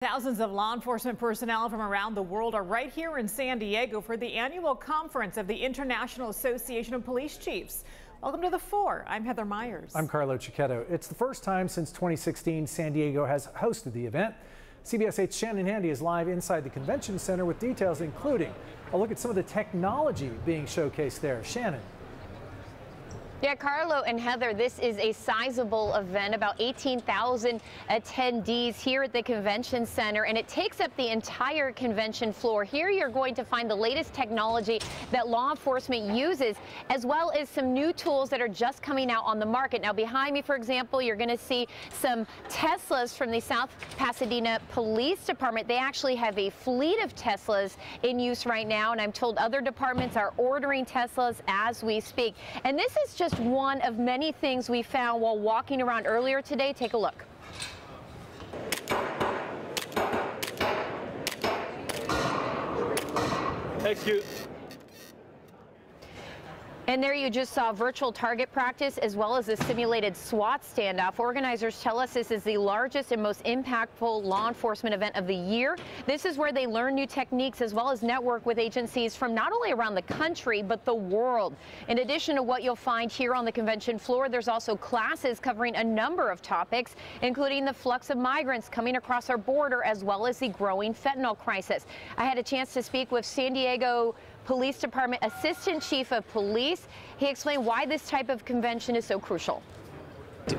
Thousands of law enforcement personnel from around the world are right here in San Diego for the annual conference of the International Association of Police Chiefs. Welcome to The Four. I'm Heather Myers. I'm Carlo Cicchetto. It's the first time since 2016 San Diego has hosted the event. CBS 8's Shannon Handy is live inside the convention center with details including a look at some of the technology being showcased there. Shannon. Yeah, Carlo and Heather, this is a sizable event, about 18,000 attendees here at the convention center, and it takes up the entire convention floor. Here you're going to find the latest technology that law enforcement uses, as well as some new tools that are just coming out on the market. Now, behind me, for example, you're going to see some Teslas from the South Pasadena Police Department. They actually have a fleet of Teslas in use right now, and I'm told other departments are ordering Teslas as we speak. And this is just one of many things we found while walking around earlier today. Take a look. Execute. And there you just saw virtual target practice as well as a simulated SWAT standoff. Organizers tell us this is the largest and most impactful law enforcement event of the year. This is where they learn new techniques as well as network with agencies from not only around the country but the world. In addition to what you'll find here on the convention floor, there's also classes covering a number of topics, including the flux of migrants coming across our border as well as the growing fentanyl crisis. I had a chance to speak with San Diego Police Department Assistant Chief of Police. He explained why this type of convention is so crucial.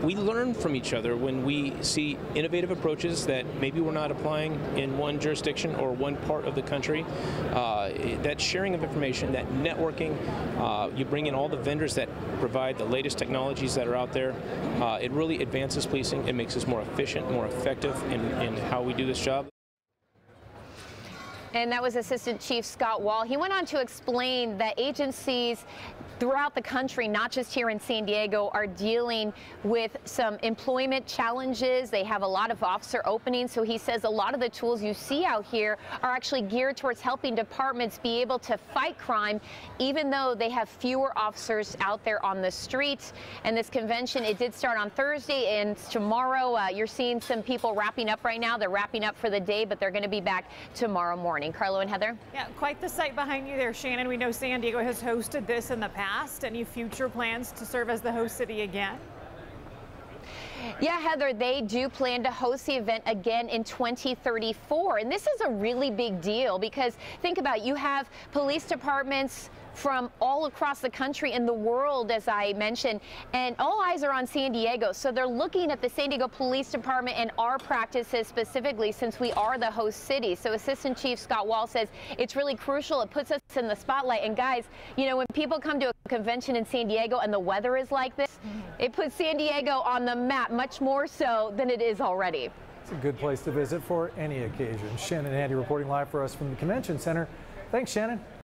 We learn from each other when we see innovative approaches that maybe we're not applying in one jurisdiction or one part of the country. That sharing of information, that networking, you bring in all the vendors that provide the latest technologies that are out there. It really advances policing. It makes us more efficient, more effective in how we do this job. And that was Assistant Chief Scott Wall. He went on to explain that agencies throughout the country, not just here in San Diego, are dealing with some employment challenges. They have a lot of officer openings. So he says a lot of the tools you see out here are actually geared towards helping departments be able to fight crime, even though they have fewer officers out there on the streets. And this convention, it did start on Thursday, and tomorrow you're seeing some people wrapping up right now. They're wrapping up for the day, but they're going to be back tomorrow morning. Carlo and Heather? Yeah, quite the sight behind you there, Shannon. We know San Diego has hosted this in the past. Any future plans to serve as the host city again? Yeah, Heather, they do plan to host the event again in 2034. And this is a really big deal because think about it, you have police departments from all across the country and the world, as I mentioned, and all eyes are on San Diego. So they're looking at the San Diego Police Department and our practices specifically since we are the host city. So Assistant Chief Scott Wall says it's really crucial. It puts us in the spotlight. And guys, you know, when people come to a convention in San Diego and the weather is like this, it puts San Diego on the map much more so than it is already. It's a good place to visit for any occasion. Shannon Handy reporting live for us from the convention center. Thanks, Shannon.